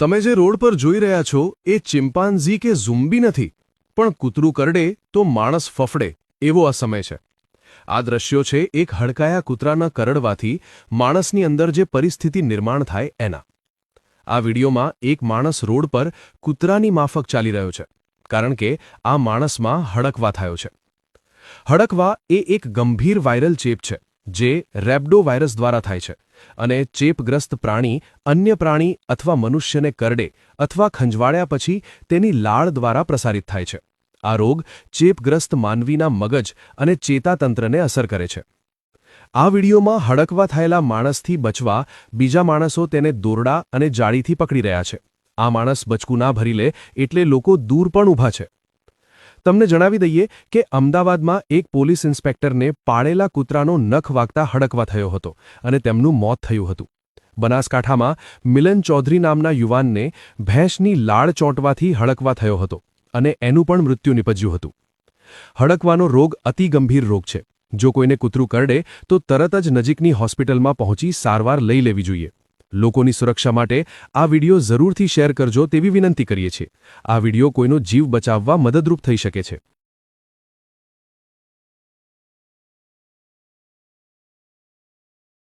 તમે જે રોડ પર જોઈ રહ્યા છો એ ચિમ્પાન્ઝી કે ઝુંબી નથી, પણ કૂતરું કરડે તો માણસ ફફડે એવો આ સમય છે. આ દ્રશ્યો છે એક હડકાયા કૂતરાના કરડવાથી માણસની અંદર જે પરિસ્થિતિ નિર્માણ થાય એના. આ વિડીયોમાં એક માણસ રોડ પર કૂતરાની માફક ચાલી રહ્યો છે, કારણ કે આ માણસમાં હડકવા થયો છે. હડકવા એ એક ગંભીર વાયરલ ચેપ છે જે રેબડો વાયરસ દ્વારા થાય છે અને ચેપગ્રસ્ત પ્રાણી અન્ય પ્રાણી અથવા મનુષ્યને કરડે અથવા ખંજવાળ્યા પછી તેની લાળ દ્વારા પ્રસારિત થાય છે. આ રોગ ચેપગ્રસ્ત માનવીના મગજ અને ચેતાતંત્રને અસર કરે છે. આ વિડીયોમાં હડકવા થયેલા માણસથી બચવા બીજા માણસો તેને દોરડા અને જાળીથી પકડી રહ્યા છે. આ માણસ બચકું ના ભરી લે એટલે લોકો દૂર પણ ઊભા છે. તમને જણાવી દઈએ કે અમદાવાદમાં એક પોલીસ ઇન્સ્પેક્ટરને પાળેલા કૂતરાનો નખ વાગતા હડકવા થયો હતો અને તેમનું મોત થયું હતું. બનાસકાંઠામાં મિલન ચૌધરી નામના યુવાનને ભેંસની લાળ ચોંટવાથી હડકવા થયો હતો અને એનું પણ મૃત્યુ નિપજ્યું હતું. હડકવાનો રોગ અતિ ગંભીર રોગ છે. જો કોઈને કૂતરું કરડે તો તરત જ નજીકની હોસ્પિટલમાં પહોંચી સારવાર લઈ લેવી જોઈએ. લોકોની સુરક્ષા માટે આ વિડીયો જરૂરથી શેર કરજો તેવી વિનંતી કરીએ છીએ. આ વિડીયો કોઈનો જીવ બચાવવા મદદરૂપ થઈ શકે છે.